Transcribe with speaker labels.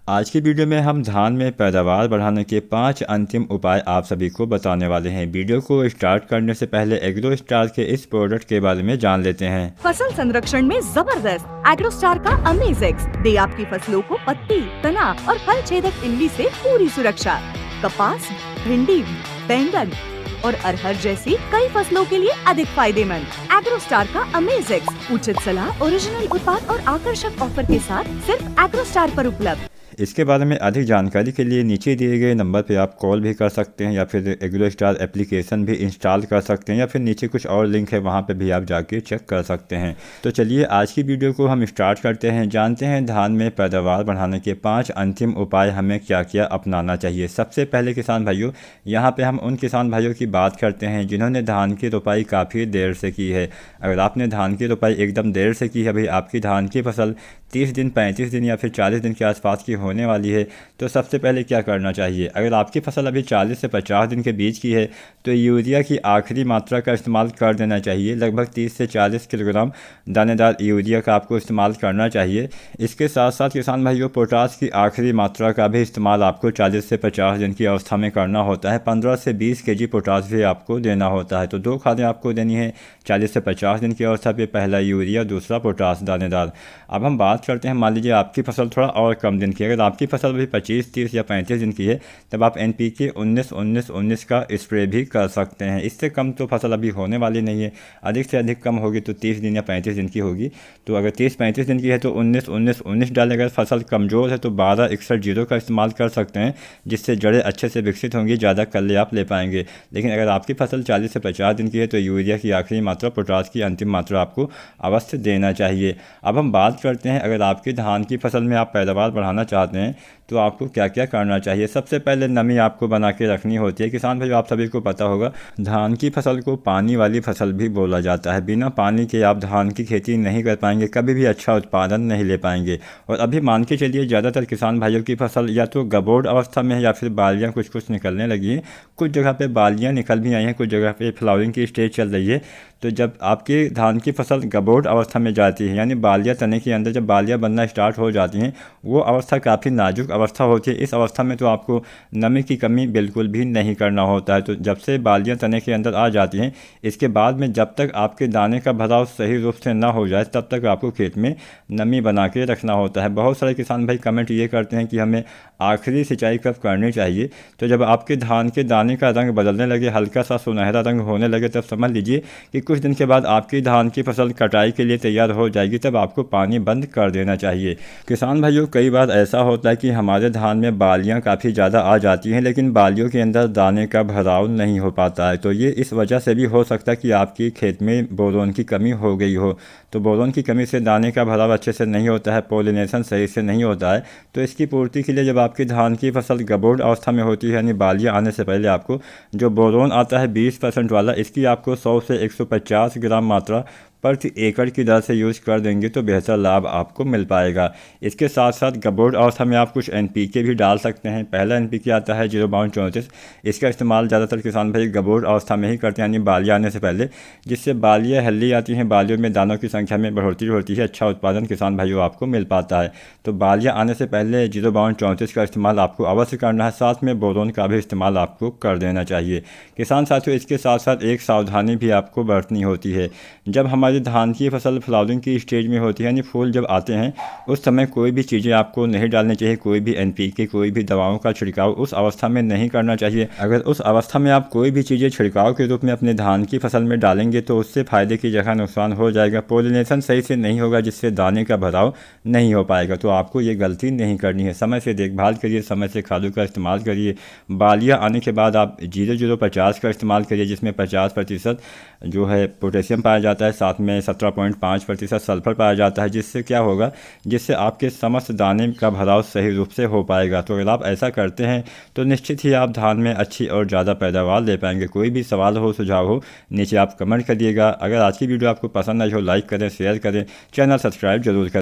Speaker 1: आज की वीडियो में हम धान में पैदावार बढ़ाने के 5 अंतिम उपाय आप सभी को बताने वाले हैं। वीडियो को स्टार्ट करने से पहले एग्रो स्टार के इस प्रोडक्ट के बारे में जान लेते हैं।
Speaker 2: फसल संरक्षण में जबरदस्त एग्रो स्टार का अमेज़ेक्स दे आपकी फसलों को पत्ती, तना और फल छेदक इल्ली से पूरी सुरक्षा। कपास, भिंडी, बैंगन और अरहर जैसी कई फसलों के लिए अधिक फायदेमंद। एग्रो स्टार का अमेज़ेक्स उचित सलाह, ओरिजिनल उत्पाद और आकर्षक ऑफर के साथ सिर्फ एग्रो स्टार पर उपलब्ध।
Speaker 1: इसके बारे में अधिक जानकारी के लिए नीचे दिए गए नंबर पर आप कॉल भी कर सकते हैं या फिर एग्रो स्टार एप्लीकेशन भी इंस्टॉल कर सकते हैं या फिर नीचे कुछ और लिंक है वहां पे भी आप जाके चेक कर सकते हैं। तो चलिए आज की वीडियो को हम स्टार्ट करते हैं। जानते हैं धान में पैदावार बढ़ाने के 5 अंतिम उपाय हमें क्या क्या अपनाना चाहिए। सबसे पहले किसान भाइयों, यहाँ पर हम उन किसान भाइयों की बात करते हैं जिन्होंने धान की रोपाई काफ़ी देर से की है। अगर आपने धान की रोपाई एकदम देर से की है, भाई आपकी धान की फसल 30 दिन, 35 दिन या फिर 40 दिन के आसपास की होने वाली है, तो सबसे पहले क्या करना चाहिए। अगर आपकी फसल अभी 40 से 50 दिन के बीच की है तो यूरिया की आखिरी मात्रा का इस्तेमाल कर देना चाहिए। लगभग 30 से 40 किलोग्राम दानेदार यूरिया का आपको इस्तेमाल करना चाहिए। इसके साथ साथ किसान भाइयों, पोटास की आखिरी मात्रा का भी इस्तेमाल आपको 40 से 50 दिन की अवस्था में करना होता है। 15 से 20 kg पोटास भी आपको देना होता है। तो 2 खादें आपको देनी है 40 से 50 दिन की अवस्था पे, पहला यूरिया, दूसरा पोटास दानेदार। अब हम बात करते हैं, मान लीजिए आपकी फसल थोड़ा और कम दिन की, अगर आपकी फसल भी 25, 30 या 35 दिन की है, तब आप NPK 19-19-19 का स्प्रे भी कर सकते हैं। इससे कम तो फसल अभी होने वाली नहीं है। अधिक से अधिक कम होगी तो 30 दिन या 35 दिन की होगी। तो अगर 30-35 दिन की है तो 19-19-19 डालें। अगर फसल कमज़ोर है तो 12-61-0 का इस्तेमाल कर सकते हैं, जिससे जड़ें अच्छे से विकसित होंगी, ज़्यादा कल्ले आप ले पाएंगे। लेकिन अगर आपकी फसल 40 से 50 दिन की है तो यूरिया की आखिरी मात्रा, पोटास की अंतिम मात्रा आपको अवश्य देना चाहिए। अब हम बात करते हैं, अगर आपकी धान की फसल में आप पैदावार बढ़ाना चाहते हैं तो आपको क्या क्या करना चाहिए। सबसे पहले नमी आपको बना के रखनी होती है। किसान भाई, आप सभी को पता होगा धान की फसल को पानी वाली फसल भी बोला जाता है। बिना पानी के आप धान की खेती नहीं कर पाएंगे, कभी भी अच्छा उत्पादन नहीं ले पाएंगे। और अभी मान के चलिए ज़्यादातर किसान भाइयों की फसल या तो गबोड़ अवस्था में है या फिर बालियाँ कुछ कुछ निकलने लगी हैं। कुछ जगह पे बालियाँ निकल भी आई हैं, कुछ जगह पे फ्लावरिंग की स्टेज चल रही है। तो जब आपकी धान की फसल गबोड़ अवस्था में जाती है, यानी बालियाँ तने के अंदर जब बालियाँ बनना स्टार्ट हो जाती हैं, वो अवस्था काफ़ी नाजुक अवस्था होती है। इस अवस्था में तो आपको नमी की कमी बिल्कुल भी नहीं करना होता है। तो जब से बालियाँ तने के अंदर आ जाती हैं, इसके बाद में जब तक आपके दाने का भराव सही रूप से ना हो जाए, तब तक आपको खेत में नमी बना के रखना होता है। बहुत सारे किसान भाई कमेंट ये करते हैं कि हमें आखिरी सिंचाई कब करनी चाहिए। तो जब आपके धान के दाने का रंग बदलने लगे, हल्का सा सुनहरा रंग होने लगे, तब समझ लीजिए कि कुछ दिन के बाद आपकी धान की फसल कटाई के लिए तैयार हो जाएगी। तब आपको पानी बंद कर देना चाहिए। किसान भाइयों, कई बार ऐसा होता है कि हमारे धान में बालियां काफ़ी ज़्यादा आ जाती हैं, लेकिन बालियों के अंदर दाने का भराव नहीं हो पाता है। तो ये इस वजह से भी हो सकता है कि आपकी खेत में बोरोन की कमी हो गई हो। तो बोरोन की कमी से दाने का भराव अच्छे से नहीं होता है, पोलिनेशन सही से नहीं होता है। तो इसकी पूर्ति के लिए जब आपकी धान की फसल गबोड़ अवस्था में होती है, यानी बालियाँ आने से पहले आपको जो बोरोन आता है 20% वाला, इसकी आपको 100 से 150 ग्राम मात्रा प्रति एकड़ की दर से यूज़ कर देंगे तो बेहतर लाभ आपको मिल पाएगा। इसके साथ साथ गबोड़ अवस्था में आप कुछ NPK भी डाल सकते हैं। पहला NPK आता है 0-34। इसका इस्तेमाल ज़्यादातर किसान भाई गबोड़ अवस्था में ही करते हैं, यानी बालियाँ आने से पहले, जिससे बालियाँ हेल्दी आती हैं, बालियों में दानों की संख्या में बढ़ोतरी होती है, अच्छा उत्पादन किसान भाइयों आपको मिल पाता है। तो बालियाँ आने से पहले 0-34 का इस्तेमाल आपको अवश्य करना है। साथ में बोरोन का भी इस्तेमाल आपको कर देना चाहिए। किसान साथियों, इसके साथ साथ एक सावधानी भी आपको बरतनी होती है। जब हमारी धान की फसल फ्लावरिंग की स्टेज में होती है, यानी फूल जब आते हैं, उस समय कोई भी चीज़ें आपको नहीं डालनी चाहिए। कोई भी NPK, कोई भी दवाओं का छिड़काव उस अवस्था में नहीं करना चाहिए। अगर उस अवस्था में आप कोई भी चीज़ें छिड़काव के रूप में अपने धान की फसल में डालेंगे तो उससे फ़ायदे की जगह नुकसान हो जाएगा। पोलिनेशन सही से नहीं होगा, जिससे दाने का भराव नहीं हो पाएगा। तो आपको ये गलती नहीं करनी है। समय से देखभाल करिए, समय से खादों का इस्तेमाल करिए। बालियाँ आने के बाद आप 0-0-50 का इस्तेमाल करिए, जिसमें 50% जो है पोटेशियम पाया जाता है, साथ में 17.5% सल्फर पाया जाता है। जिससे क्या होगा, जिससे आपके समस्त दाने का भराव सही रूप से हो पाएगा। तो अगर आप ऐसा करते हैं तो निश्चित ही आप धान में अच्छी और ज़्यादा पैदावार ले पाएंगे। कोई भी सवाल हो, सुझाव हो, नीचे आप कमेंट करिएगा। अगर आज की वीडियो आपको पसंद आई हो, लाइक करें, शेयर करें, चैनल सब्सक्राइब जरूर करें।